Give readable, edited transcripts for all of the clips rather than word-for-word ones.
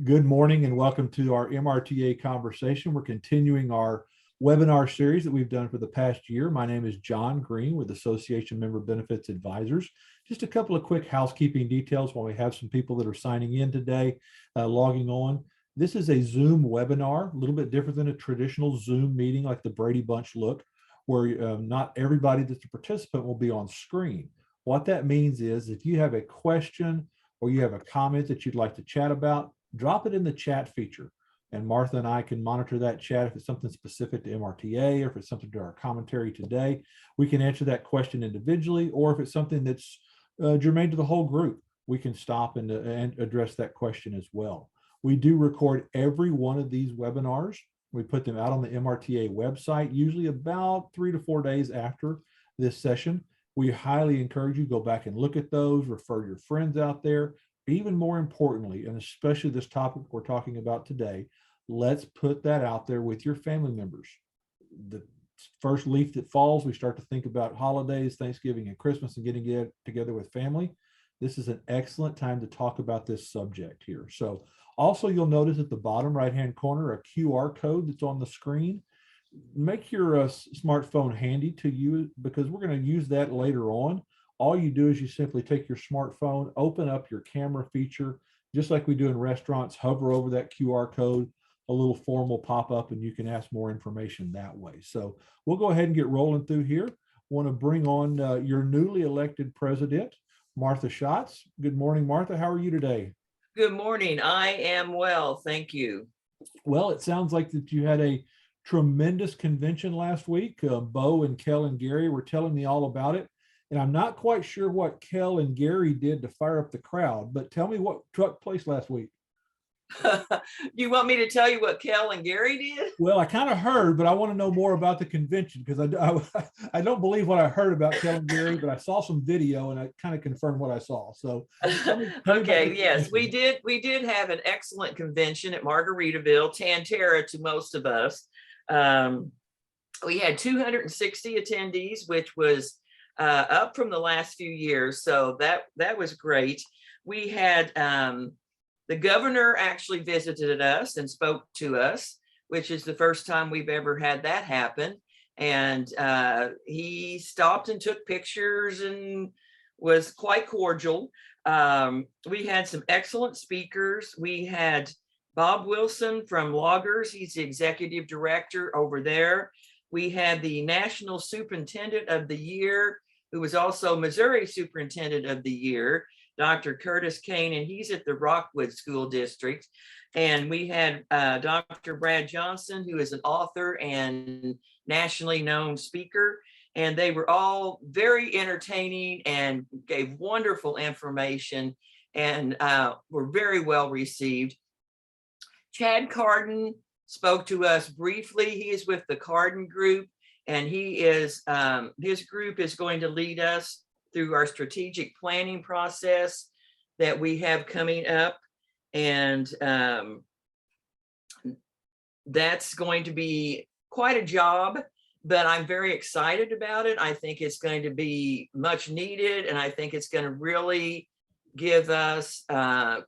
Good morning and welcome to our MRTA conversation. We're continuing our webinar series that we've done for the past year. My name is John Green with Association Member Benefits Advisors. Just a couple of quick housekeeping details while we have some people that are signing in today, logging on. This is a Zoom webinar, a little bit different than a traditional Zoom meeting like the Brady Bunch look, where not everybody that's a participant will be on screen. What that means is if you have a question or you have a comment that you'd like to chat about, drop it in the chat feature. And Martha and I can monitor that chat if it's something specific to MRTA or if it's something to our commentary today. We can answer that question individually, or if it's something that's germane to the whole group, we can stop and address that question as well. We do record every one of these webinars. We put them out on the MRTA website, usually about 3 to 4 days after this session. We highly encourage you to go back and look at those, refer your friends out there. Even more importantly, and especially this topic we're talking about today, let's put that out there with your family members. The first leaf that falls, we start to think about holidays, Thanksgiving and Christmas, and getting together with family. This is an excellent time to talk about this subject here. So also you'll notice at the bottom right-hand corner, a QR code that's on the screen. Make your smartphone handy to you because we're going to use that later on. All you do is you simply take your smartphone, open up your camera feature, just like we do in restaurants, hover over that QR code, a little form will pop up and you can ask more information that way. So we'll go ahead and get rolling through here. Want to bring on your newly elected president, Martha Schatz. Good morning, Martha. How are you today? Good morning. I am well, thank you. Well, it sounds like that you had a tremendous convention last week. Bo and Kel and Gary were telling me all about it. And I'm not quite sure what Kel and Gary did to fire up the crowd, but tell me what took place last week. You want me to tell you what Kel and Gary did? Well, I kind of heard, but I want to know more about the convention because I don't believe what I heard about Kel and Gary, but I saw some video and I kind of confirmed what I saw. So tell me okay, yes, we did have an excellent convention at Margaritaville, Tantera to most of us. We had 260 attendees, which was up from the last few years. So that was great. We had the governor actually visited us and spoke to us, which is the first time we've ever had that happen. And he stopped and took pictures and was quite cordial. We had some excellent speakers. We had Bob Wilson from Loggers. He's the executive director over there. We had the National Superintendent of the Year, who was also Missouri Superintendent of the Year, Dr. Curtis Kane, and he's at the Rockwood School District. And we had Dr. Brad Johnson, who is an author and nationally known speaker. And they were all very entertaining and gave wonderful information and were very well received. Chad Carden spoke to us briefly. He is with the Carden Group. And he is, his group is going to lead us through our strategic planning process that we have coming up. And that's going to be quite a job, but I'm very excited about it. I think it's going to be much needed. And I think it's going to really give us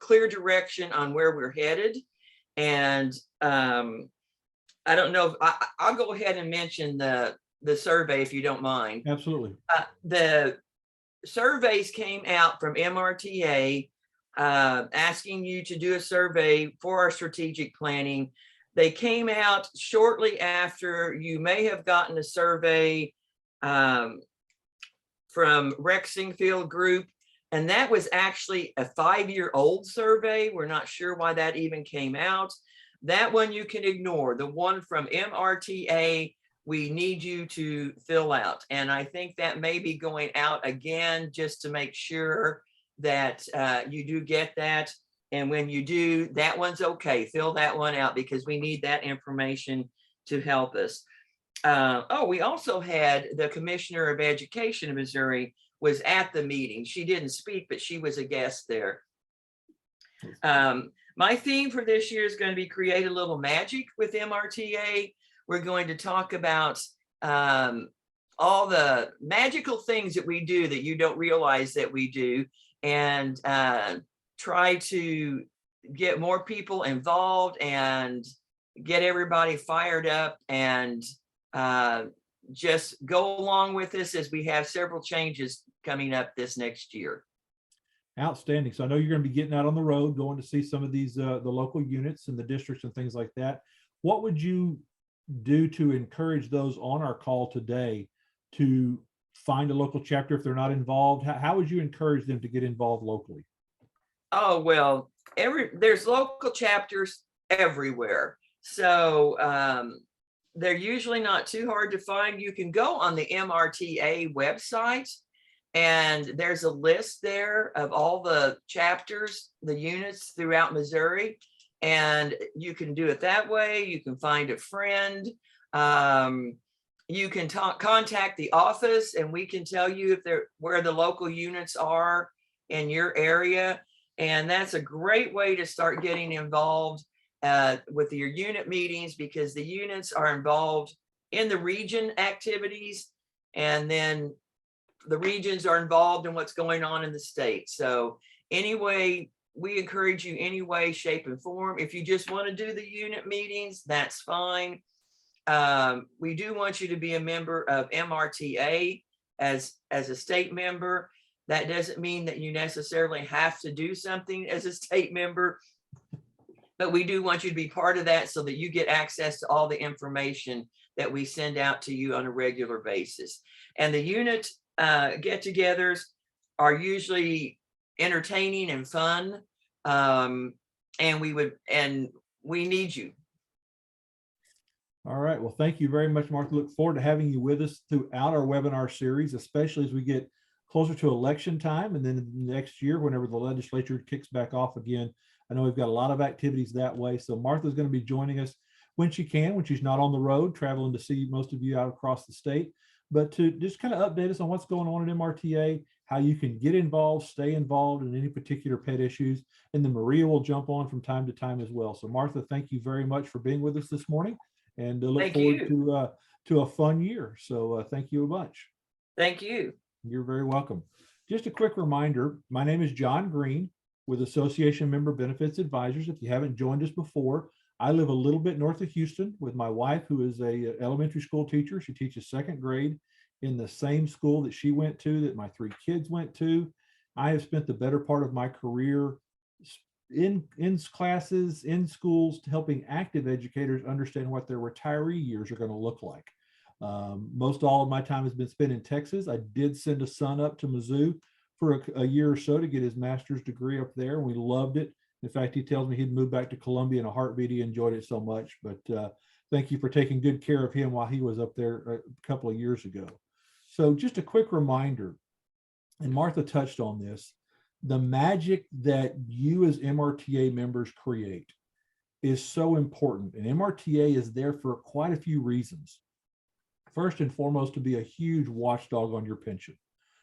clear direction on where we're headed. And I don't know if I'll go ahead and mention the survey if you don't mind. Absolutely. The surveys came out from MRTA asking you to do a survey for our strategic planning. They came out shortly after you may have gotten a survey from Rexingfield Group. And that was actually a 5-year-old survey. We're not sure why that even came out. That one you can ignore. The one from MRTA, we need you to fill out. And I think that may be going out again just to make sure that you do get that. And when you do, that one's okay. Fill that one out because we need that information to help us. We also had the Commissioner of Education in Missouri was at the meeting. She didn't speak, but she was a guest there. My theme for this year is going to be create a little magic with MRTA. We're going to talk about all the magical things that we do that you don't realize that we do, and try to get more people involved and get everybody fired up, and just go along with us as we have several changes coming up this next year. Outstanding. So I know you're going to be getting out on the road, going to see some of these, the local units and the districts and things like that. What would you do to encourage those on our call today to find a local chapter if they're not involved? How would you encourage them to get involved locally? Oh, well, there's local chapters everywhere. So they're usually not too hard to find. You can go on the MRTA website, and there's a list there of all the chapters, the units throughout Missouri. And you can do it that way. You can find a friend. You can contact the office, and we can tell you if they're where the local units are in your area. And that's a great way to start getting involved with your unit meetings, because the units are involved in the region activities, and then the regions are involved in what's going on in the state. So anyway, we encourage you any way, shape, and form. If you just want to do the unit meetings, that's fine. We do want you to be a member of MRTA as a state member. That doesn't mean that you necessarily have to do something as a state member, but we do want you to be part of that so that you get access to all the information that we send out to you on a regular basis. And the unit get-togethers are usually entertaining and fun, and we need you. All right. Well, thank you very much, Martha. Look forward to having you with us throughout our webinar series, especially as we get closer to election time, and then next year, whenever the legislature kicks back off again. I know we've got a lot of activities that way. So Martha's going to be joining us when she can, when she's not on the road, traveling to see most of you out across the state, but to just kind of update us on what's going on at MRTA, how you can get involved, stay involved in any particular pet issues. And then Maria will jump on from time to time as well. So Martha, thank you very much for being with us this morning, and look forward to a fun year. So thank you a bunch. Thank you. You're very welcome. Just a quick reminder, my name is John Green with Association Member Benefits Advisors. If you haven't joined us before, I live a little bit north of Houston with my wife, who is a elementary school teacher. She teaches second grade in the same school that she went to, that my 3 kids went to. I have spent the better part of my career in classes, in schools, helping active educators understand what their retiree years are going to look like. Most all of my time has been spent in Texas. I did send a son up to Mizzou for a year or so to get his master's degree up there. We loved it. In fact, he tells me he'd moved back to Columbia in a heartbeat. He enjoyed it so much. But thank you for taking good care of him while he was up there a couple of years ago. So just a quick reminder, and Martha touched on this, the magic that you as MRTA members create is so important. And MRTA is there for quite a few reasons. First and foremost, to be a huge watchdog on your pension,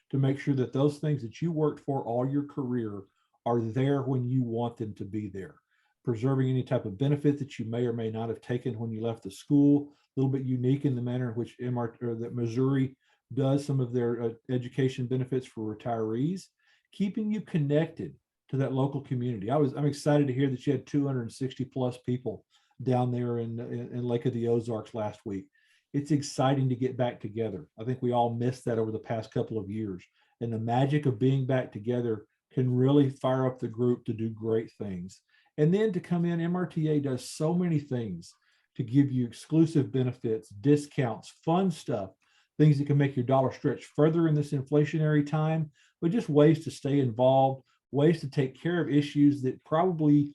to make sure that those things that you worked for all your career are there when you want them to be there. Preserving any type of benefit that you may or may not have taken when you left the school, a little bit unique in the manner in which that Missouri does some of their education benefits for retirees, keeping you connected to that local community. I'm excited to hear that you had 260 plus people down there in Lake of the Ozarks last week. It's exciting to get back together. I think we all missed that over the past couple of years. And the magic of being back together can really fire up the group to do great things. And then to come in, MRTA does so many things to give you exclusive benefits, discounts, fun stuff, things that can make your dollar stretch further in this inflationary time, but just ways to stay involved, ways to take care of issues that probably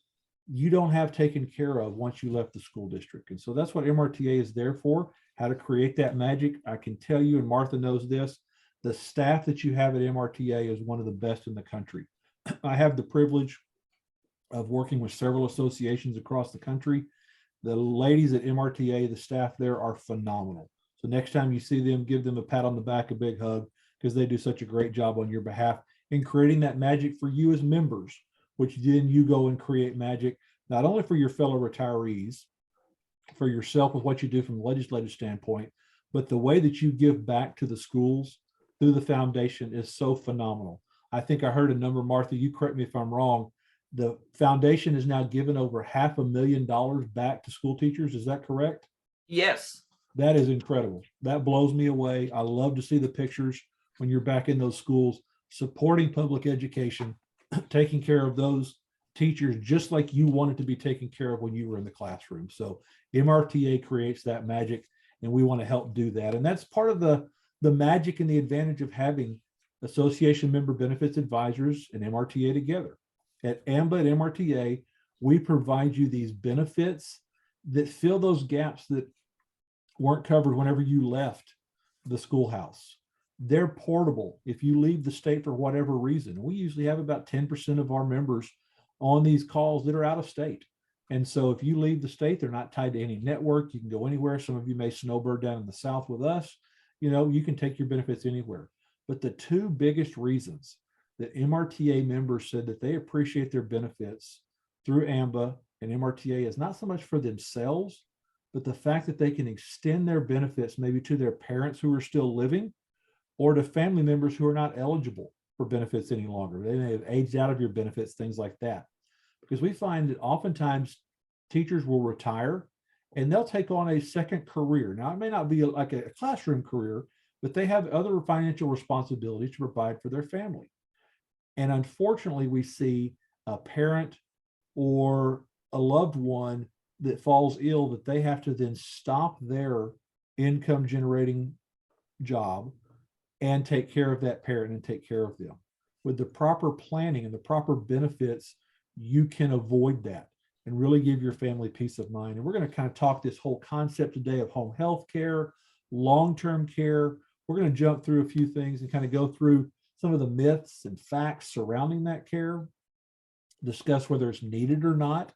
you don't have taken care of once you left the school district. And so that's what MRTA is there for, how to create that magic. I can tell you, and Martha knows this, the staff that you have at MRTA is one of the best in the country. I have the privilege of working with several associations across the country. The ladies at MRTA, the staff there are phenomenal. So next time you see them, give them a pat on the back, a big hug, because they do such a great job on your behalf in creating that magic for you as members, which then you go and create magic, not only for your fellow retirees, for yourself with what you do from a legislative standpoint, but the way that you give back to the schools through the foundation is so phenomenal. I think I heard a number, Martha, you correct me if I'm wrong, The foundation has now given over $500,000 back to school teachers. Is that correct? Yes. That is incredible. That blows me away. I love to see the pictures when you're back in those schools, supporting public education, taking care of those teachers just like you wanted to be taken care of when you were in the classroom. So MRTA creates that magic, and we want to help do that. And that's part of the magic and the advantage of having association member benefits advisors and MRTA together. At AMBA and MRTA, we provide you these benefits that fill those gaps that weren't covered whenever you left the schoolhouse. They're portable if you leave the state for whatever reason. We usually have about 10% of our members on these calls that are out of state. And so if you leave the state, they're not tied to any network. You can go anywhere. Some of you may snowbird down in the South with us. You know, you can take your benefits anywhere. But the two biggest reasons that MRTA members said that they appreciate their benefits through AMBA and MRTA is not so much for themselves, but the fact that they can extend their benefits maybe to their parents who are still living, or to family members who are not eligible for benefits any longer. They may have aged out of your benefits, things like that. Because we find that oftentimes teachers will retire and they'll take on a second career. Now, it may not be like a classroom career, but they have other financial responsibilities to provide for their family. And unfortunately, we see a parent or a loved one that falls ill that they have to then stop their income generating job and take care of that parent and take care of them. With the proper planning and the proper benefits, you can avoid that and really give your family peace of mind. And we're going to kind of talk this whole concept today of home health care, long-term care. We're going to jump through a few things and kind of go through some of the myths and facts surrounding that care, discuss whether it's needed or not.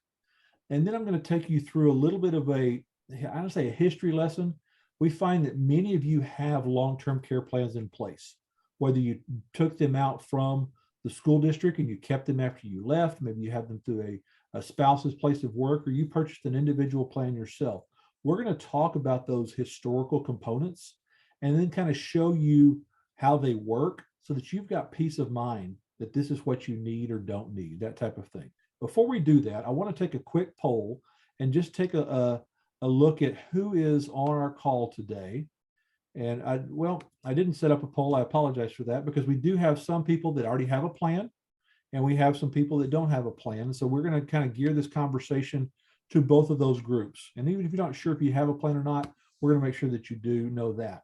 And then I'm going to take you through a little bit of I don't say a history lesson. We find that many of you have long-term care plans in place, whether you took them out from the school district and you kept them after you left, maybe you have them through a spouse's place of work, or you purchased an individual plan yourself. We're going to talk about those historical components and then kind of show you how they work so that you've got peace of mind that this is what you need or don't need, that type of thing. Before we do that, I want to take a quick poll and just take a look at who is on our call today. And I didn't set up a poll. I apologize for that, because we do have some people that already have a plan and we have some people that don't have a plan. So we're going to kind of gear this conversation to both of those groups. And even if you're not sure if you have a plan or not, we're going to make sure that you do know that.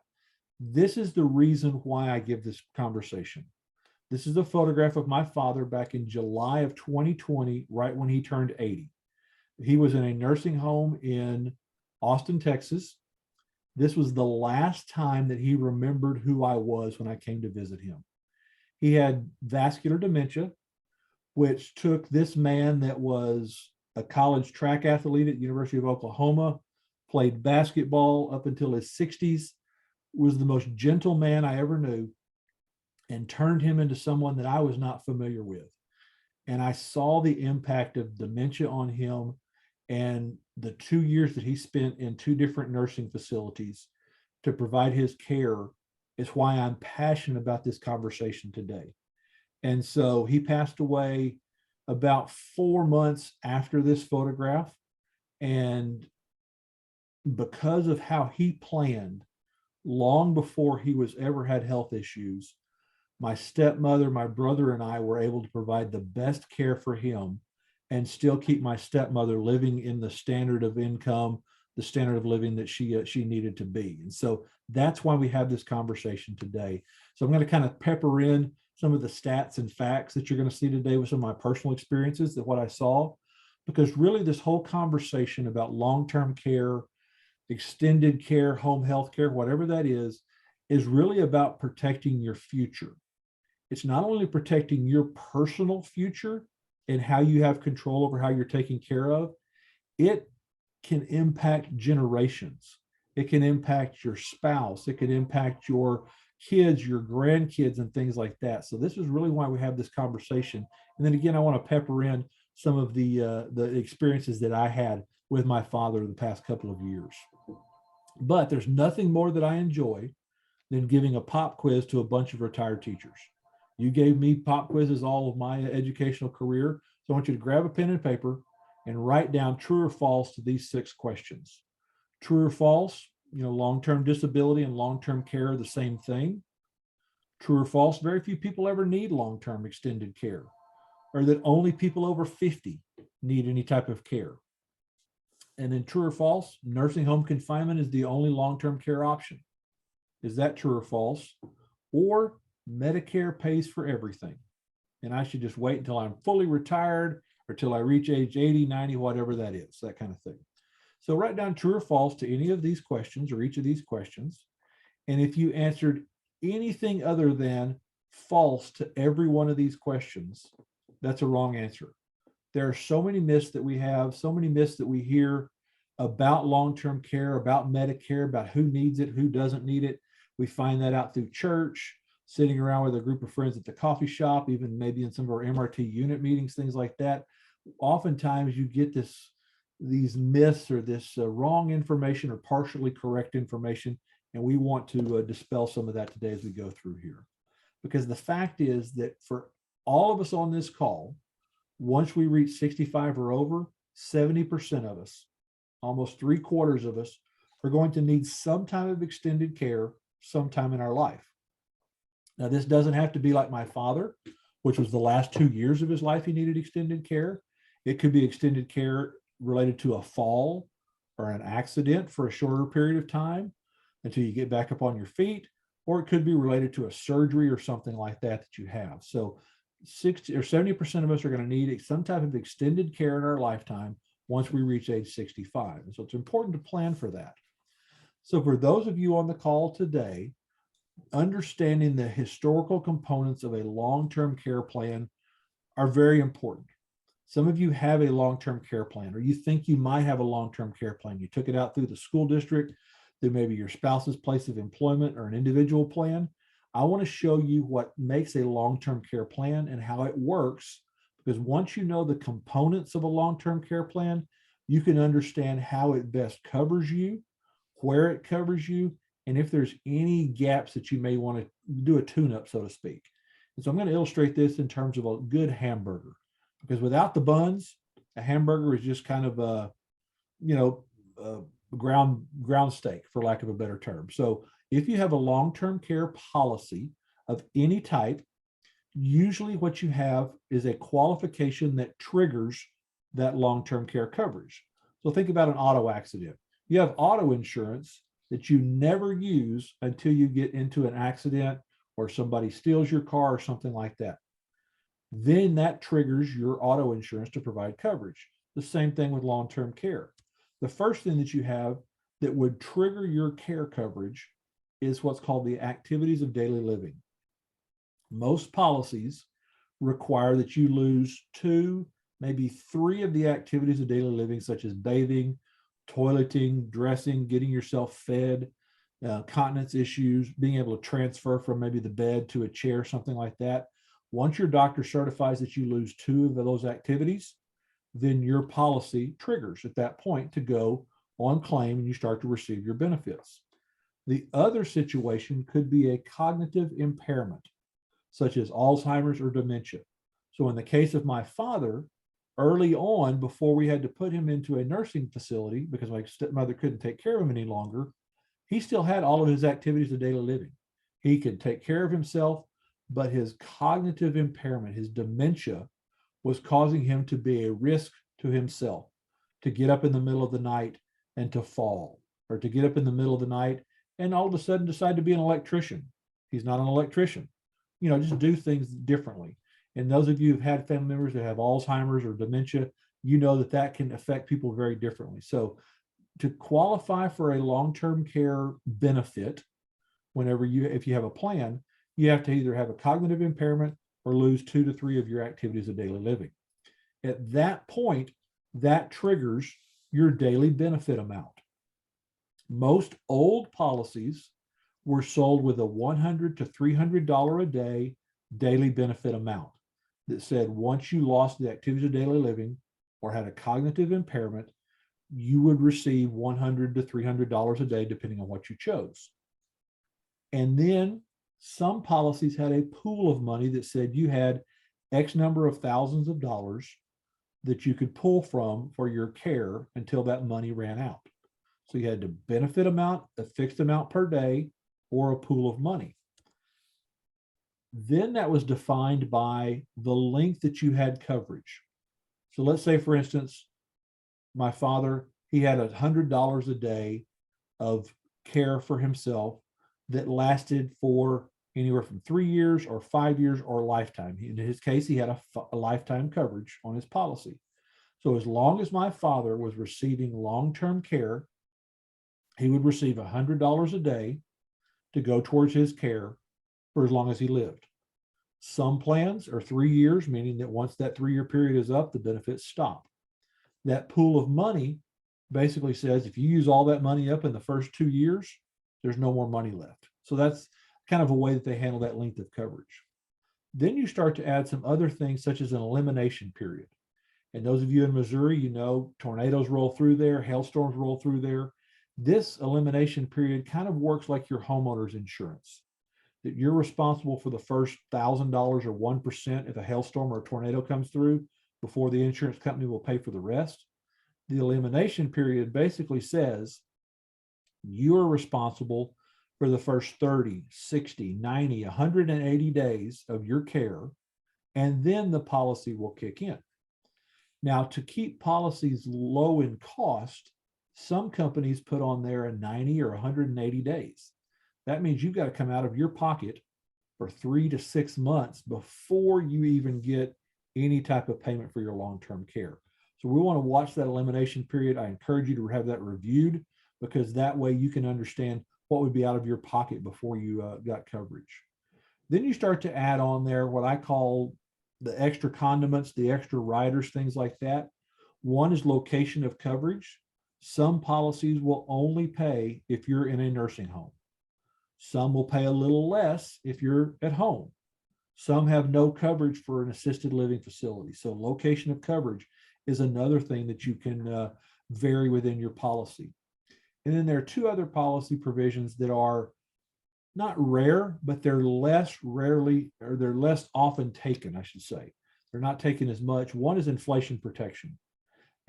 This is the reason why I give this conversation. This is a photograph of my father back in July of 2020, right when he turned 80. He was in a nursing home in Austin, Texas. This was the last time that he remembered who I was when I came to visit him. He had vascular dementia, which took this man that was a college track athlete at the University of Oklahoma, played basketball up until his 60s, was the most gentle man I ever knew, and turned him into someone that I was not familiar with. And I saw the impact of dementia on him, and the 2 years that he spent in 2 different nursing facilities to provide his care is why I'm passionate about this conversation today. And so he passed away about 4 months after this photograph. And because of how he planned, long before he was ever had health issues, my stepmother, my brother, and I were able to provide the best care for him and still keep my stepmother living in the standard of income, the standard of living that she needed to be. And so that's why we have this conversation today. So I'm going to kind of pepper in some of the stats and facts that you're going to see today with some of my personal experiences, that what I saw, because really this whole conversation about long-term care, extended care, home health care, whatever that is really about protecting your future. It's not only protecting your personal future and how you have control over how you're taken care of, it can impact generations. It can impact your spouse. It can impact your kids, your grandkids, and things like that. So this is really why we have this conversation. And then again, I want to pepper in some of the experiences that I had with my father the past couple of years. But there's nothing more that I enjoy than giving a pop quiz to a bunch of retired teachers. You gave me pop quizzes all of my educational career, So I want you to grab a pen and paper and write down true or false to these 6 questions. True or false, long-term disability and long-term care are the same thing. True or false, very few people ever need long-term extended care, or that only people over 50 need any type of care. And then true or false, nursing home confinement is the only long-term care option. Is that true or false? Or Medicare pays for everything, and I should just wait until I'm fully retired or till I reach age 80, 90, whatever that is, that kind of thing. So write down true or false to any of these questions or each of these questions. And if you answered anything other than false to every one of these questions, that's a wrong answer. There are so many myths that we have, so many myths that we hear about long-term care, about Medicare, about who needs it, who doesn't need it. We find that out through church, sitting around with a group of friends at the coffee shop, even maybe in some of our MRT unit meetings, things like that. Oftentimes you get these myths or this wrong information or partially correct information, and we want to dispel some of that today as we go through here. Because the fact is that for all of us on this call, once we reach 65 or over, 70% of us, almost 3/4 of us, are going to need some type of extended care sometime in our life. Now, this doesn't have to be like my father, which was the last 2 years of his life he needed extended care. It could be extended care related to a fall or an accident for a shorter period of time until you get back up on your feet, or it could be related to a surgery or something like that that you have. So 60 or 70% of us are going to need some type of extended care in our lifetime once we reach age 65. And so it's important to plan for that. So for those of you on the call today, understanding the historical components of a long-term care plan are very important. Some of you have a long-term care plan, or you think you might have a long-term care plan. You took it out through the school district, through maybe your spouse's place of employment or an individual plan. I want to show you what makes a long-term care plan and how it works, because once you know the components of a long-term care plan, you can understand how it best covers you, where it covers you, and if there's any gaps that you may want to do a tune-up, so to speak. And so I'm going to illustrate this in terms of a good hamburger, because without the buns, a hamburger is just kind of a, ground steak, for lack of a better term. So if you have a long-term care policy of any type, usually what you have is a qualification that triggers that long-term care coverage. So think about an auto accident. You have auto insurance that you never use until you get into an accident or somebody steals your car or something like that. Then that triggers your auto insurance to provide coverage. The same thing with long-term care. The first thing that you have that would trigger your care coverage is what's called the activities of daily living. Most policies require that you lose 2, maybe 3 of the activities of daily living, such as bathing, toileting, dressing, getting yourself fed, continence issues, being able to transfer from maybe the bed to a chair, something like that. Once your doctor certifies that you lose 2 of those activities, then your policy triggers at that point to go on claim and you start to receive your benefits. The other situation could be a cognitive impairment, such as Alzheimer's or dementia. So in the case of my father, early on, before we had to put him into a nursing facility because my stepmother couldn't take care of him any longer, he still had all of his activities of daily living. He could take care of himself, but his cognitive impairment, his dementia, was causing him to be a risk to himself, to get up in the middle of the night and to fall, or to get up in the middle of the night and all of a sudden decide to be an electrician. He's not an electrician. Just do things differently. And those of you who've had family members that have Alzheimer's or dementia, you know that that can affect people very differently. So to qualify for a long-term care benefit, if you have a plan, you have to either have a cognitive impairment or lose 2 to 3 of your activities of daily living. At that point, that triggers your daily benefit amount. Most old policies were sold with a $100 to $300 a day daily benefit amount that said once you lost the activities of daily living or had a cognitive impairment, you would receive $100 to $300 a day, depending on what you chose. And then some policies had a pool of money that said you had X number of thousands of dollars that you could pull from for your care until that money ran out. So you had a benefit amount, a fixed amount per day, or a pool of money. Then that was defined by the length that you had coverage. So let's say, for instance, my father, he had $100 a day of care for himself that lasted for anywhere from 3 years or 5 years or a lifetime. In his case, he had a lifetime coverage on his policy. So as long as my father was receiving long-term care, he would receive $100 a day to go towards his care for as long as he lived. Some plans are 3 years, meaning that once that 3-year period is up, the benefits stop. That pool of money basically says if you use all that money up in the first 2 years, there's no more money left. So that's kind of a way that they handle that length of coverage. Then you start to add some other things such as an elimination period. And those of you in Missouri, you know, tornadoes roll through there, hailstorms roll through there. This elimination period kind of works like your homeowner's insurance, that you're responsible for the first $1,000 or 1% if a hailstorm or a tornado comes through before the insurance company will pay for the rest. The elimination period basically says you are responsible for the first 30, 60, 90, 180 days of your care, and then the policy will kick in. Now, to keep policies low in cost, some companies put on there a 90 or 180 days. That means you've got to come out of your pocket for 3 to 6 months before you even get any type of payment for your long-term care. So we want to watch that elimination period. I encourage you to have that reviewed, because that way you can understand what would be out of your pocket before you got coverage. Then you start to add on there what I call the extra condiments, the extra riders, things like that. One is location of coverage. Some policies will only pay if you're in a nursing home. Some will pay a little less if you're at home. Some have no coverage for an assisted living facility. So location of coverage is another thing that you can vary within your policy. And then there are two other policy provisions that are not rare, but they're less rarely, or they're less often taken, I should say. They're not taken as much. One is inflation protection.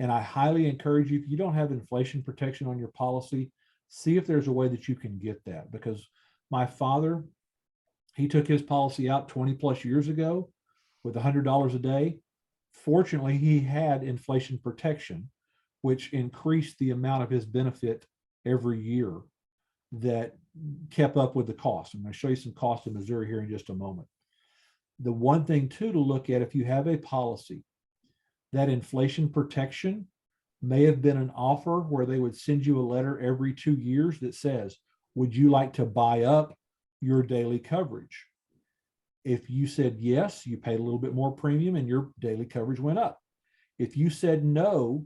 And I highly encourage you, if you don't have inflation protection on your policy, see if there's a way that you can get that. Because my father, he took his policy out 20 plus years ago with $100 a day. Fortunately, he had inflation protection, which increased the amount of his benefit every year that kept up with the cost. I'm going to show you some costs in Missouri here in just a moment. The one thing too to look at, if you have a policy, that inflation protection may have been an offer where they would send you a letter every 2 years that says, would you like to buy up your daily coverage? If you said yes, you paid a little bit more premium and your daily coverage went up. If you said no,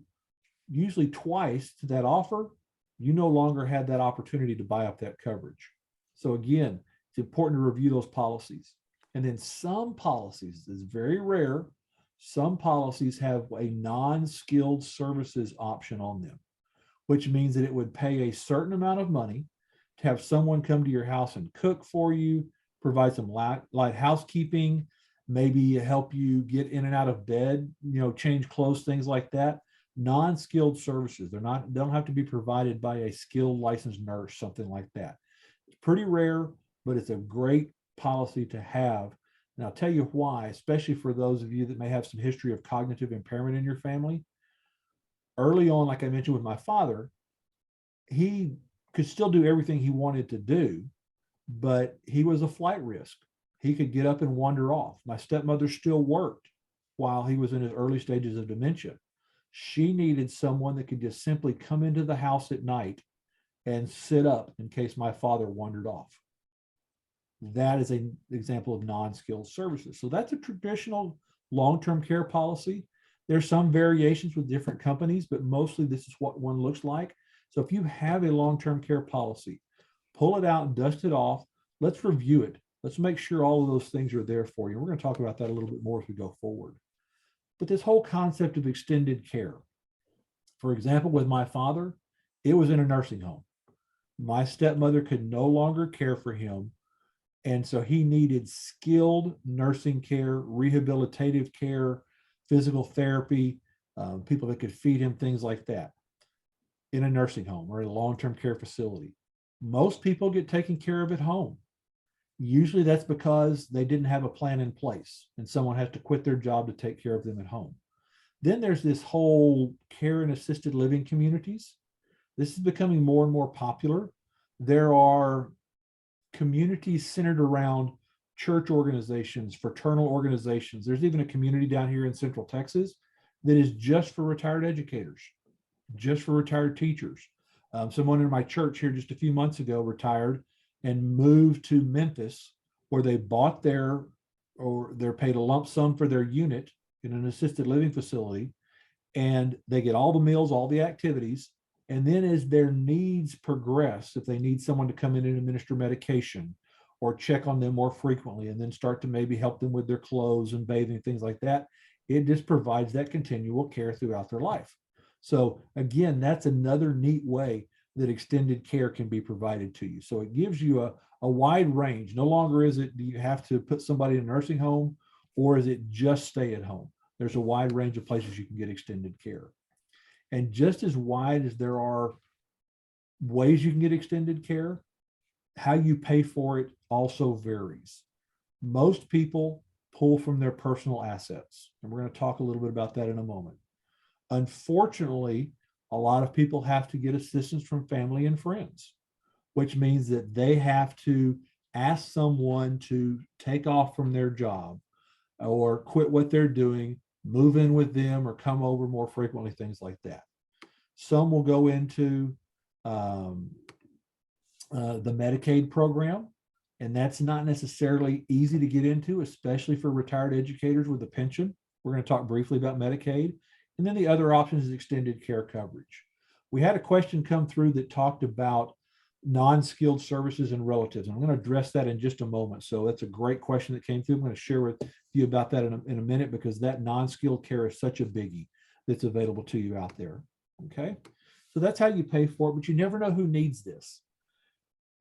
usually twice to that offer, you no longer had that opportunity to buy up that coverage. So again, it's important to review those policies. And then some policies, this is very rare, some policies have a non-skilled services option on them, which means that it would pay a certain amount of money to have someone come to your house and cook for you, provide some light housekeeping, maybe help you get in and out of bed, change clothes, things like that. Non-skilled services. They don't have to be provided by a skilled licensed nurse, something like that. It's pretty rare, but it's a great policy to have. And I'll tell you why, especially for those of you that may have some history of cognitive impairment in your family. Early on, like I mentioned with my father, he could still do everything he wanted to do, but he was a flight risk. He could get up and wander off. My stepmother still worked while he was in his early stages of dementia. She needed someone that could just simply come into the house at night and sit up in case my father wandered off. That is an example of non-skilled services. So that's a traditional long-term care policy. There's some variations with different companies, but mostly this is what one looks like. So if you have a long-term care policy, pull it out and dust it off. Let's review it. Let's make sure all of those things are there for you. We're going to talk about that a little bit more as we go forward. But this whole concept of extended care, for example, with my father, it was in a nursing home. My stepmother could no longer care for him. And so he needed skilled nursing care, rehabilitative care, physical therapy, people that could feed him, things like that, in a nursing home or a long-term care facility. Most people get taken care of at home. Usually that's because they didn't have a plan in place and someone has to quit their job to take care of them at home. Then there's this whole care and assisted living communities. This is becoming more and more popular. There are communities centered around church organizations, fraternal organizations. There's even a community down here in Central Texas that is just for retired educators, just for retired teachers. Someone in my church here just a few months ago retired and moved to Memphis, where they bought they're paid a lump sum for their unit in an assisted living facility, and they get all the meals, all the activities. And then as their needs progress, if they need someone to come in and administer medication or check on them more frequently, and then start to maybe help them with their clothes and bathing, things like that, it just provides that continual care throughout their life. So again, that's another neat way that extended care can be provided to you. So it gives you a wide range. No longer is it, do you have to put somebody in a nursing home, or is it just stay at home? There's a wide range of places you can get extended care. And just as wide as there are ways you can get extended care, how you pay for it also varies. Most people pull from their personal assets, and we're going to talk a little bit about that in a moment. Unfortunately, a lot of people have to get assistance from family and friends, which means that they have to ask someone to take off from their job or quit what they're doing, move in with them, or come over more frequently, things like that. Some will go into the Medicaid program, and that's not necessarily easy to get into, especially for retired educators with a pension. We're going to talk briefly about Medicaid. And then the other option is extended care coverage. We had a question come through that talked about non-skilled services and relatives. And I'm going to address that in just a moment. So that's a great question that came through. I'm going to share with you about that in a minute, because that non-skilled care is such a biggie that's available to you out there. Okay. So that's how you pay for it, but you never know who needs this.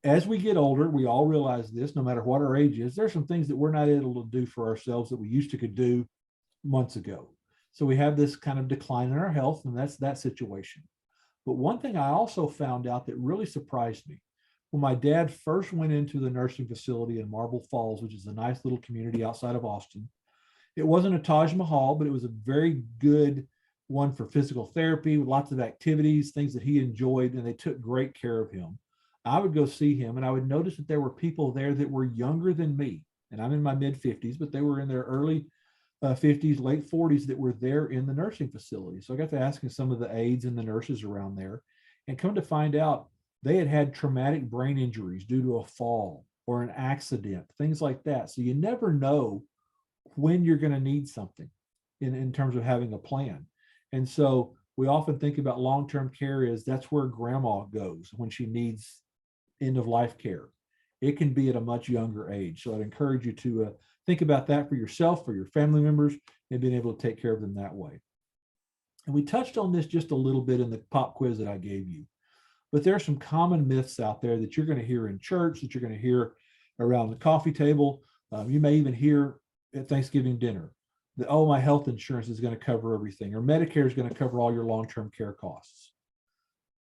As we get older, we all realize this, no matter what our age is, there's some things that we're not able to do for ourselves that we used to could do months ago. So we have this kind of decline in our health, and that's that situation. But one thing I also found out that really surprised me, when my dad first went into the nursing facility in Marble Falls, which is a nice little community outside of Austin, it wasn't a Taj Mahal, but it was a very good one for physical therapy with lots of activities, things that he enjoyed, and they took great care of him. I would go see him, and I would notice that there were people there that were younger than me, and I'm in my mid 50s, but they were in their early 50s, late 40s that were there in the nursing facility. So I got to asking some of the aides and the nurses around there, and come to find out they had had traumatic brain injuries due to a fall or an accident, things like that. So you never know when you're going to need something in terms of having a plan. And so we often think about long-term care as that's where grandma goes when she needs end of life care. It can be at a much younger age. So I'd encourage you to think about that for yourself, for your family members, and being able to take care of them that way. And we touched on this just a little bit in the pop quiz that I gave you, but there are some common myths out there that you're going to hear in church, that you're going to hear around the coffee table. You may even hear at Thanksgiving dinner that, oh, my health insurance is going to cover everything, or Medicare is going to cover all your long-term care costs.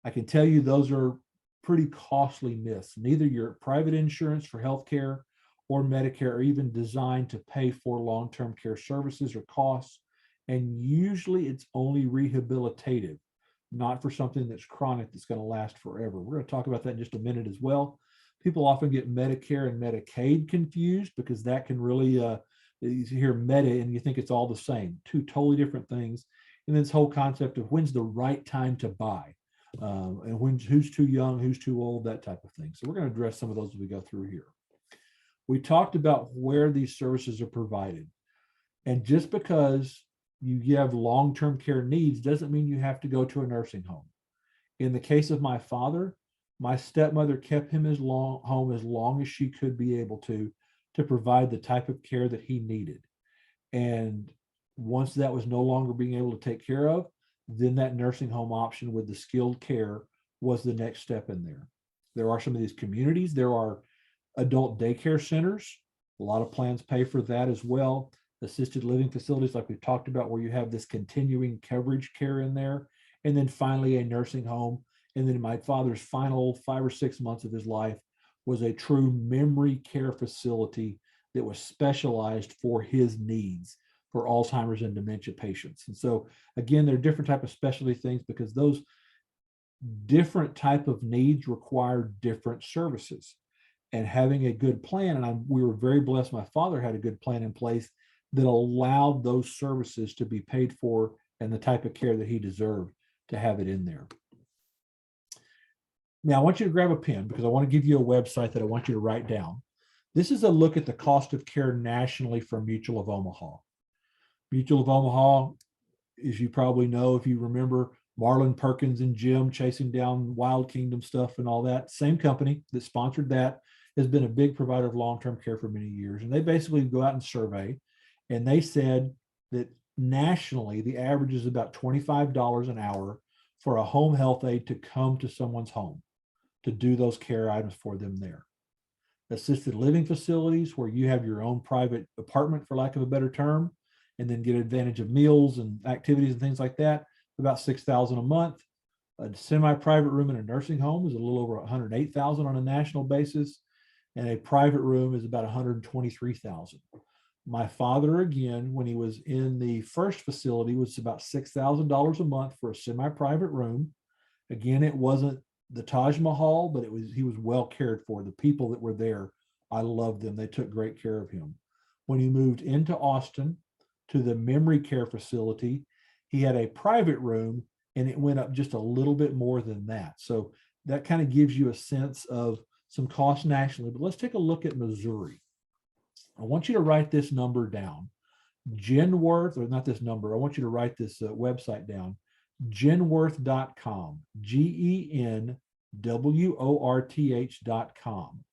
I can tell you those are pretty costly myths. Neither your private insurance for healthcare or Medicare are even designed to pay for long-term care services or costs. And usually it's only rehabilitative, not for something that's chronic that's going to last forever. We're going to talk about that in just a minute as well. People often get Medicare and Medicaid confused because that can really, you hear meta and you think it's all the same, two totally different things. And this whole concept of when's the right time to buy. And who's too young, who's too old, that type of thing. So we're going to address some of those as we go through here. We talked about where these services are provided. And just because you have long-term care needs doesn't mean you have to go to a nursing home. In the case of my father, my stepmother kept him home as long as she could be able to provide the type of care that he needed. And once that was no longer being able to take care of, then that nursing home option with the skilled care was the next step in there. There are some of these communities. There are adult daycare centers. A lot of plans pay for that as well. assisted living facilities like we've talked about, where you have this continuing coverage care in there, and then finally a nursing home. And then my father's final 5 or 6 months of his life was a true memory care facility that was specialized for his needs for Alzheimer's and dementia patients. And so again, there are different type of specialty things because those different type of needs require different services. And having a good plan, and we were very blessed, my father had a good plan in place that allowed those services to be paid for and the type of care that he deserved to have it in there. Now, I want you to grab a pen because I want to give you a website that I want you to write down. This is a look at the cost of care nationally from Mutual of Omaha. Mutual of Omaha, as you probably know, if you remember Marlon Perkins and Jim chasing down Wild Kingdom stuff and all that, same company that sponsored that, has been a big provider of long-term care for many years. And they basically go out and survey, and they said that nationally, the average is about $25 an hour for a home health aide to come to someone's home to do those care items for them there. Assisted living facilities where you have your own private apartment, for lack of a better term, and then get advantage of meals and activities and things like that, about $6,000 a month. A semi-private room in a nursing home is a little over $108,000 on a national basis, and a private room is about $123,000. My father, again, when he was in the first facility, was about $6,000 a month for a semi-private room. Again, it wasn't the Taj Mahal, but he was well cared for. The people that were there, I loved them. They took great care of him. When he moved into Austin to the memory care facility, he had a private room, and it went up just a little bit more than that. So that kind of gives you a sense of some costs nationally. But let's take a look at Missouri. I want you to write this number down. Genworth, or not this number, I want you to write this website down. Genworth.com, GENWORTH.com.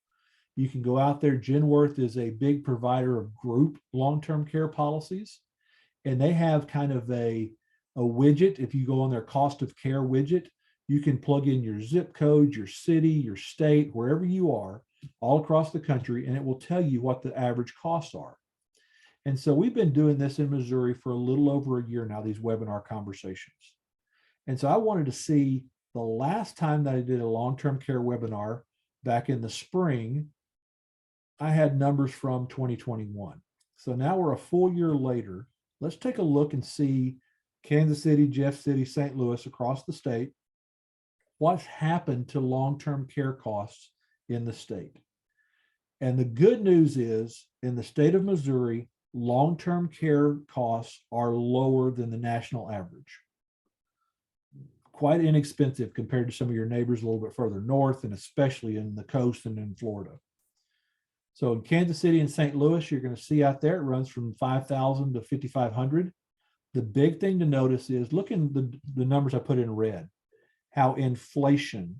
You can go out there. Genworth is a big provider of group long-term care policies, and they have kind of a widget. If you go on their cost of care widget, you can plug in your zip code, your city, your state, wherever you are, all across the country, and it will tell you what the average costs are. And so we've been doing this in Missouri for a little over a year now, these webinar conversations. And so I wanted to see the last time that I did a long-term care webinar back in the spring, I had numbers from 2021. So now we're a full year later. Let's take a look and see Kansas City, Jeff City, St. Louis, across the state. What's happened to long-term care costs in the state? And the good news is, in the state of Missouri, long-term care costs are lower than the national average. Quite inexpensive compared to some of your neighbors a little bit further north, and especially in the coast and in Florida. So in Kansas City and St. Louis, you're going to see out there, it runs from $5,000 to $5,500. The big thing to notice is, look in the numbers I put in red, how inflation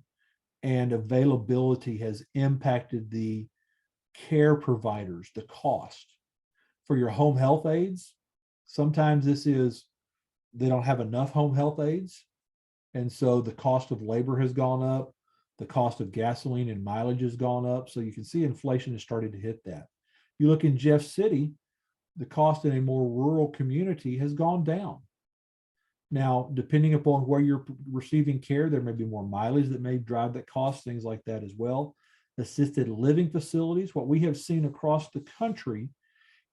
and availability has impacted the care providers, the cost. For your home health aides, sometimes this is, they don't have enough home health aides. And so the cost of labor has gone up. The cost of gasoline and mileage has gone up. So you can see inflation has started to hit that. You look in Jeff City, the cost in a more rural community has gone down. Now, depending upon where you're receiving care, there may be more mileage that may drive that cost, things like that as well. Assisted living facilities, what we have seen across the country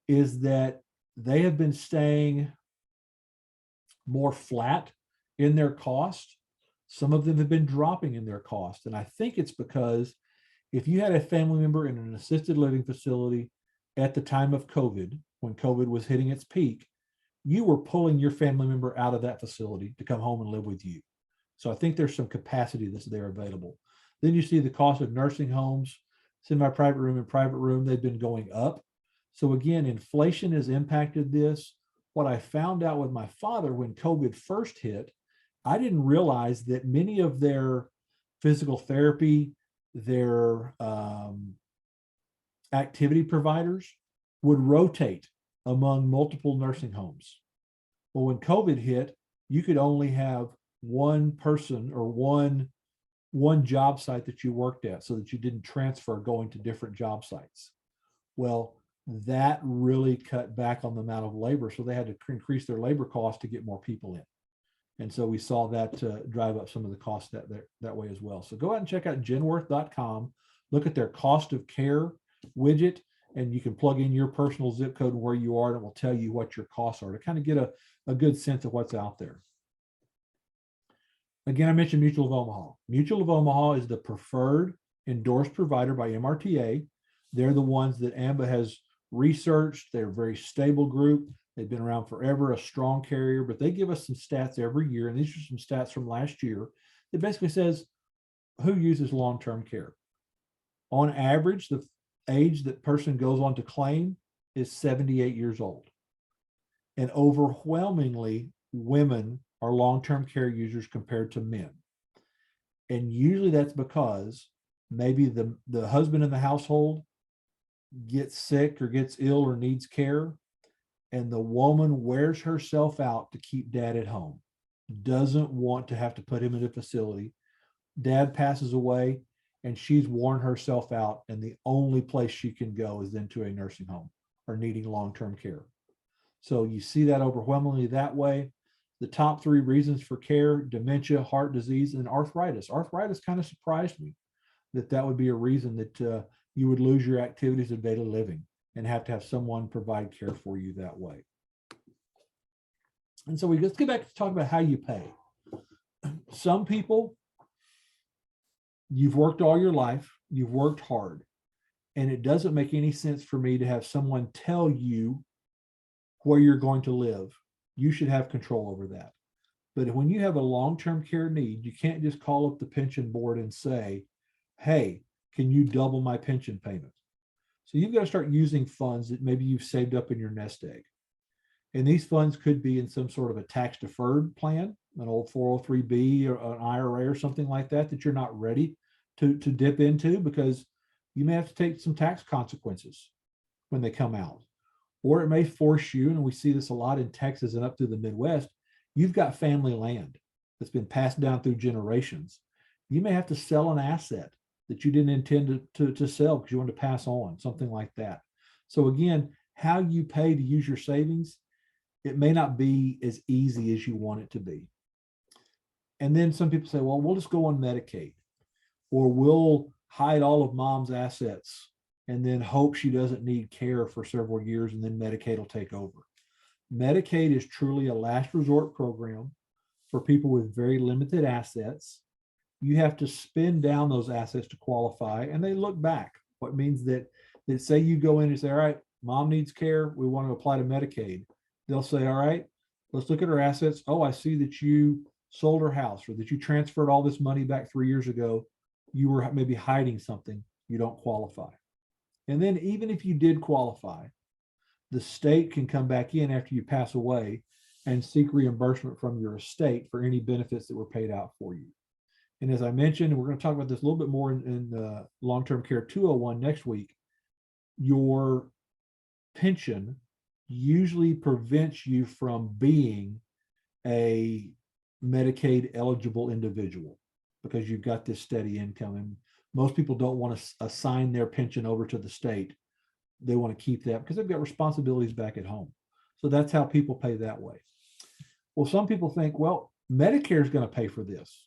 is that they have been staying more flat in their cost. Some of them have been dropping in their cost. And I think it's because if you had a family member in an assisted living facility at the time of COVID, when COVID was hitting its peak, you were pulling your family member out of that facility to come home and live with you. So I think there's some capacity that's there available. Then you see the cost of nursing homes, semi-private room and private room, they've been going up. So again, inflation has impacted this. What I found out with my father when COVID first hit, I didn't realize that many of their physical therapy, their activity providers would rotate among multiple nursing homes. Well, when COVID hit, you could only have one person or one job site that you worked at, so that you didn't transfer going to different job sites. Well, that really cut back on the amount of labor. So they had to increase their labor costs to get more people in. And so we saw that drive up some of the costs that way as well. So go out and check out genworth.com, look at their cost of care widget, and you can plug in your personal zip code and where you are, and it will tell you what your costs are to kind of get a good sense of what's out there. Again, I mentioned Mutual of Omaha. Mutual of Omaha is the preferred endorsed provider by MRTA. They're the ones that AMBA has researched. They're a very stable group. They've been around forever, a strong carrier, but they give us some stats every year. And these are some stats from last year that basically says who uses long-term care. On average, the age that person goes on to claim is 78 years old. And overwhelmingly, women are long-term care users compared to men. And usually that's because maybe the husband in the household gets sick or gets ill or needs care, and the woman wears herself out to keep dad at home, doesn't want to have to put him in a facility. Dad passes away and she's worn herself out, and the only place she can go is into a nursing home or needing long-term care. So you see that overwhelmingly that way. The top three reasons for care: dementia, heart disease, and arthritis. Arthritis kind of surprised me that would be a reason that you would lose your activities of daily living and have to have someone provide care for you that way. And so let's get back to talk about how you pay. Some people, you've worked all your life, you've worked hard, and it doesn't make any sense for me to have someone tell you where you're going to live. You should have control over that. But when you have a long-term care need, you can't just call up the pension board and say, hey, can you double my pension payment? So you've got to start using funds that maybe you've saved up in your nest egg. And these funds could be in some sort of a tax deferred plan, an old 403B or an IRA or something like that, that you're not ready to dip into because you may have to take some tax consequences when they come out. Or it may force you, and we see this a lot in Texas and up through the Midwest, you've got family land that's been passed down through generations. You may have to sell an asset that you didn't intend to sell because you want to pass on, something like that. So again, how you pay to use your savings, it may not be as easy as you want it to be. And then some people say, well, we'll just go on Medicaid, or we'll hide all of mom's assets and then hope she doesn't need care for several years, and then Medicaid will take over. Medicaid is truly a last resort program for people with very limited assets. You have to spend down those assets to qualify, and they look back. What means that say you go in and say, all right, mom needs care, we want to apply to Medicaid. They'll say, all right, let's look at her assets. Oh, I see that you sold her house, or that you transferred all this money back 3 years ago. You were maybe hiding something. You don't qualify. And then even if you did qualify, the state can come back in after you pass away and seek reimbursement from your estate for any benefits that were paid out for you. And as I mentioned, and we're going to talk about this a little bit more in long-term care 201 next week, your pension usually prevents you from being a Medicaid eligible individual because you've got this steady income. And most people don't want to assign their pension over to the state. They want to keep that because they've got responsibilities back at home. So that's how people pay that way. Well, some people think, well, Medicare is going to pay for this.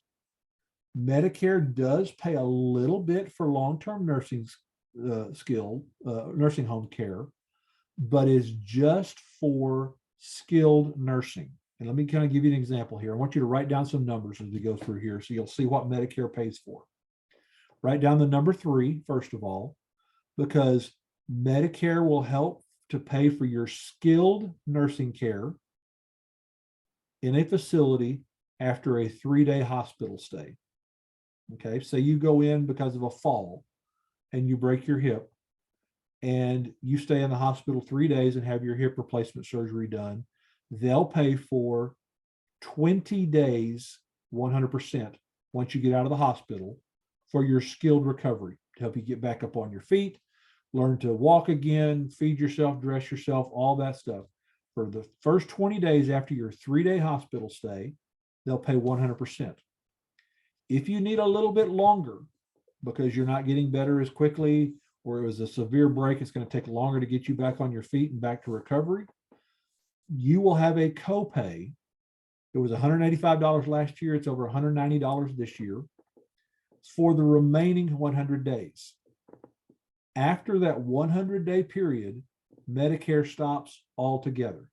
Medicare does pay a little bit for long-term nursing nursing home care, but is just for skilled nursing. And let me kind of give you an example here. I want you to write down some numbers as we go through here so you'll see what Medicare pays for. Write down the number 3, first of all, because Medicare will help to pay for your skilled nursing care in a facility after a 3-day hospital stay. Okay, so you go in because of a fall and you break your hip and you stay in the hospital 3 days and have your hip replacement surgery done. They'll pay for 20 days, 100%, once you get out of the hospital for your skilled recovery to help you get back up on your feet, learn to walk again, feed yourself, dress yourself, all that stuff. For the first 20 days after your 3-day hospital stay, they'll pay 100%. If you need a little bit longer because you're not getting better as quickly, or it was a severe break, it's going to take longer to get you back on your feet and back to recovery, you will have a copay. It was $185 last year. It's over $190 this year for the remaining 100 days. After that 100-day period, Medicare stops altogether.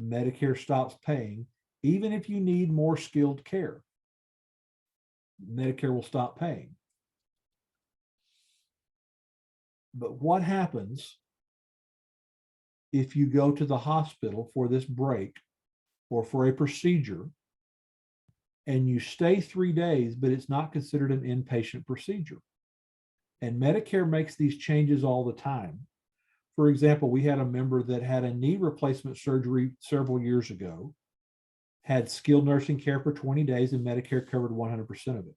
Medicare stops paying, even if you need more skilled care. Medicare will stop paying. But what happens if you go to the hospital for this break or for a procedure and you stay 3 days, but it's not considered an inpatient procedure? And Medicare makes these changes all the time. For example, we had a member that had a knee replacement surgery several years ago, had skilled nursing care for 20 days, and Medicare covered 100% of it.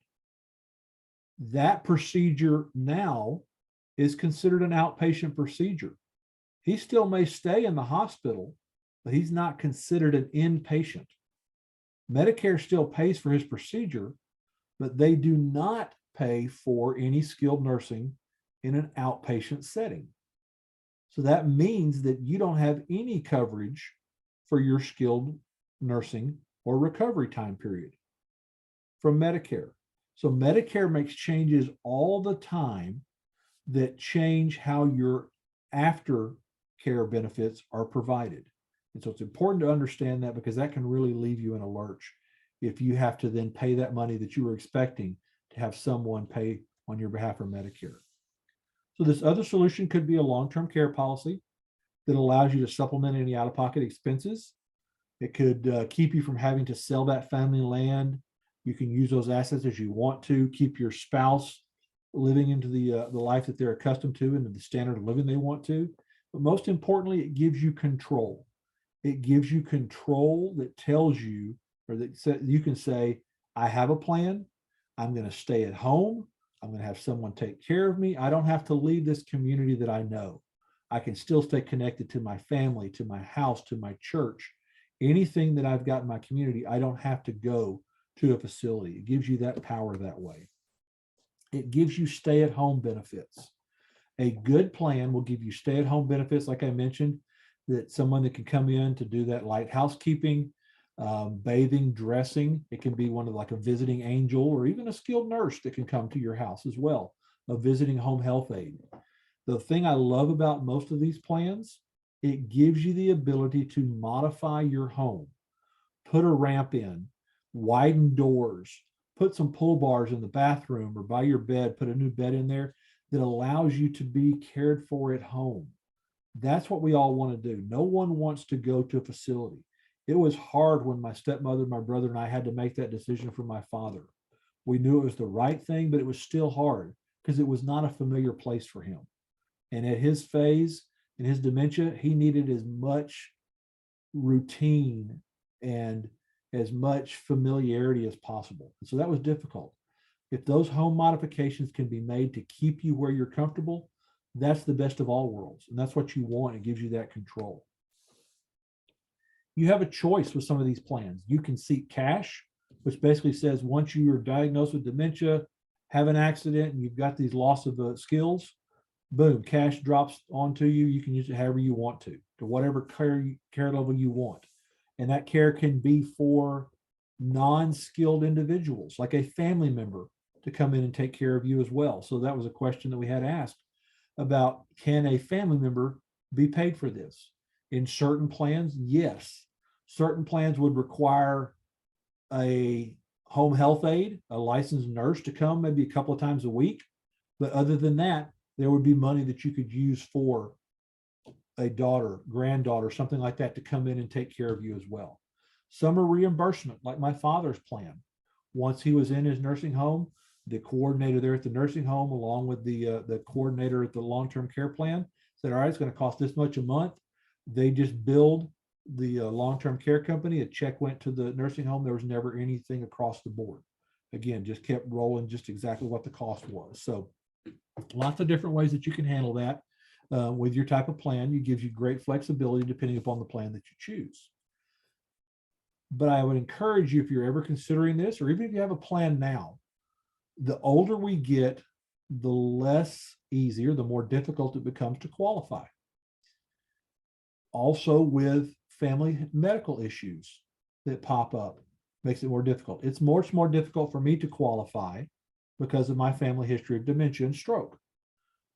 That procedure now is considered an outpatient procedure. He still may stay in the hospital, but he's not considered an inpatient. Medicare still pays for his procedure, but they do not pay for any skilled nursing in an outpatient setting. So that means that you don't have any coverage for your skilled nursing or recovery time period from Medicare. So Medicare makes changes all the time that change how your aftercare benefits are provided. And so it's important to understand that, because that can really leave you in a lurch if you have to then pay that money that you were expecting to have someone pay on your behalf for Medicare. So this other solution could be a long-term care policy that allows you to supplement any out-of-pocket expenses. It could keep you from having to sell that family land. You can use those assets as you want to, keep your spouse living into the life that they're accustomed to and the standard of living they want to. But most importantly, it gives you control. It gives you control that tells you, or that you can say, I have a plan. I'm going to stay at home. I'm going to have someone take care of me. I don't have to leave this community that I know. I can still stay connected to my family, to my house, to my church. Anything that I've got in my community, I don't have to go to a facility. It gives you that power that way. It gives you stay-at-home benefits. A good plan will give you stay-at-home benefits, like I mentioned, that someone that can come in to do that light housekeeping, bathing, dressing. It can be one of like a visiting angel or even a skilled nurse that can come to your house as well, a visiting home health aide. The thing I love about most of these plans, it gives you the ability to modify your home, put a ramp in, widen doors, put some pull bars in the bathroom or by your bed, put a new bed in there that allows you to be cared for at home. That's what we all want to do. No one wants to go to a facility. It was hard when my stepmother, my brother, and I had to make that decision for my father. We knew it was the right thing, but it was still hard because it was not a familiar place for him. And at his phase, in his dementia, he needed as much routine and as much familiarity as possible. And so that was difficult. If those home modifications can be made to keep you where you're comfortable, that's the best of all worlds. And that's what you want. It gives you that control. You have a choice with some of these plans. You can seek cash, which basically says once you are diagnosed with dementia, have an accident, and you've got these loss of skills, boom, cash drops onto you. You can use it however you want to whatever care level you want. And that care can be for non-skilled individuals, like a family member, to come in and take care of you as well. So that was a question that we had asked about, can a family member be paid for this? In certain plans, yes. Certain plans would require a home health aide, a licensed nurse, to come maybe a couple of times a week. But other than that, there would be money that you could use for a daughter, granddaughter, something like that, to come in and take care of you as well. Some are reimbursement, like my father's plan. Once he was in his nursing home, the coordinator there at the nursing home, along with the coordinator at the long-term care plan, said, all right, it's going to cost this much a month. They just billed the long-term care company. A check went to the nursing home. There was never anything across the board. Again, just kept rolling just exactly what the cost was. So lots of different ways that you can handle that with your type of plan. It gives you great flexibility depending upon the plan that you choose. But I would encourage you, if you're ever considering this, or even if you have a plan now, the older we get, the less easier, the more difficult it becomes to qualify. Also, with family medical issues that pop up, makes it more difficult. It's much more difficult for me to qualify because of my family history of dementia and stroke.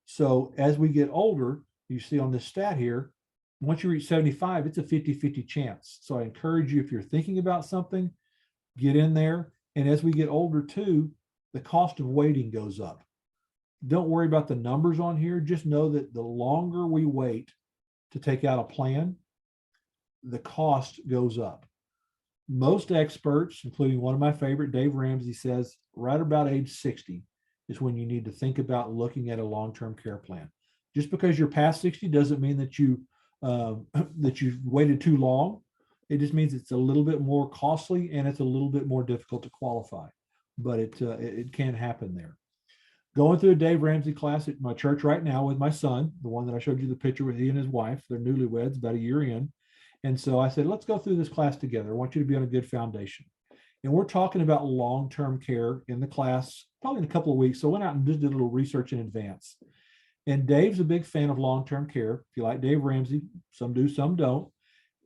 So as we get older, you see on this stat here, once you reach 75, it's a 50-50 chance. So I encourage you, if you're thinking about something, get in there. And as we get older too, the cost of waiting goes up. Don't worry about the numbers on here. Just know that the longer we wait to take out a plan, the cost goes up. Most experts, including one of my favorite, Dave Ramsey, says right about age 60 is when you need to think about looking at a long-term care plan. Just because you're past 60 doesn't mean that that you've waited too long. It just means it's a little bit more costly and it's a little bit more difficult to qualify, but it can happen there. Going through a Dave Ramsey class at my church right now with my son, the one that I showed you the picture with, he and his wife. They're newlyweds, about a year in. And so I said, let's go through this class together. I want you to be on a good foundation. And we're talking about long-term care in the class, probably in a couple of weeks. So I went out and just did a little research in advance. And Dave's a big fan of long-term care. If you like Dave Ramsey, some do, some don't.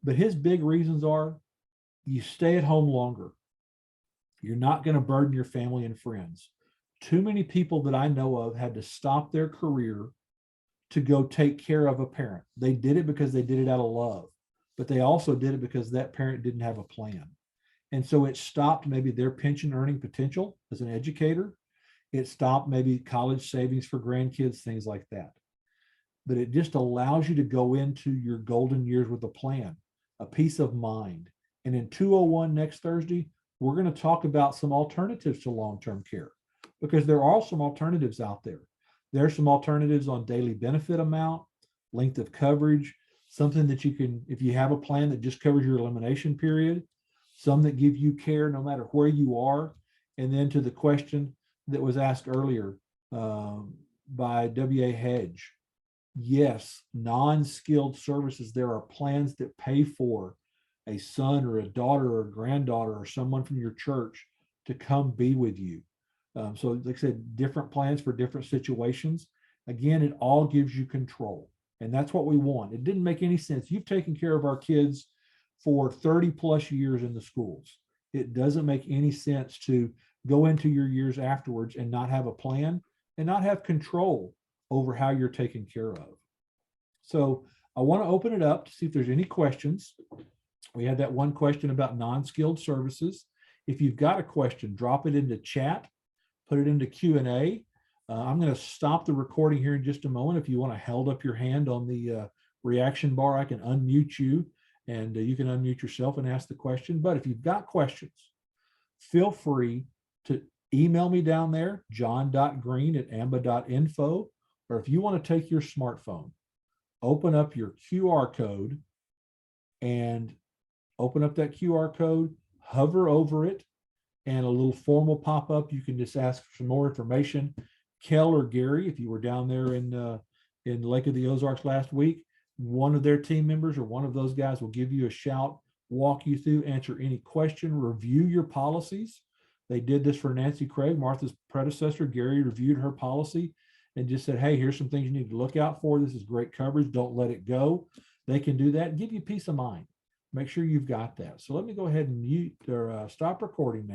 But his big reasons are you stay at home longer. You're not going to burden your family and friends. Too many people that I know of had to stop their career to go take care of a parent. They did it because they did it out of love, but they also did it because that parent didn't have a plan. And so it stopped maybe their pension earning potential as an educator. It stopped maybe college savings for grandkids, things like that. But it just allows you to go into your golden years with a plan, a peace of mind. And in 201 next Thursday, we're going to talk about some alternatives to long-term care, because there are some alternatives out there. There are some alternatives on daily benefit amount, length of coverage, something that you can, if you have a plan that just covers your elimination period, some that give you care no matter where you are. And then to the question that was asked earlier by W.A. Hedge, yes, non-skilled services, there are plans that pay for a son or a daughter or a granddaughter or someone from your church to come be with you. So like I said, different plans for different situations. Again, it all gives you control. And that's what we want. It didn't make any sense. You've taken care of our kids for 30 plus years in the schools. It doesn't make any sense to go into your years afterwards and not have a plan and not have control over how you're taken care of. So I want to open it up to see if there's any questions. We had that one question about non-skilled services. If you've got a question, drop it into chat, put it into Q&A. I'm going to stop the recording here in just a moment. If you want to hold up your hand on the reaction bar, I can unmute you and you can unmute yourself and ask the question. But if you've got questions, feel free to email me down there, john.green@amba.info. Or if you want to take your smartphone, open up your QR code and open up that QR code, hover over it, and a little form will pop up. You can just ask for some more information. Kel or Gary, if you were down there in Lake of the Ozarks last week, one of their team members or one of those guys will give you a shout, walk you through, answer any question, review your policies. They did this for Nancy Craig, Martha's predecessor. Gary reviewed her policy and just said, hey, here's some things you need to look out for. This is great coverage. Don't let it go. They can do that and give you peace of mind. Make sure you've got that. So let me go ahead and mute or stop recording now.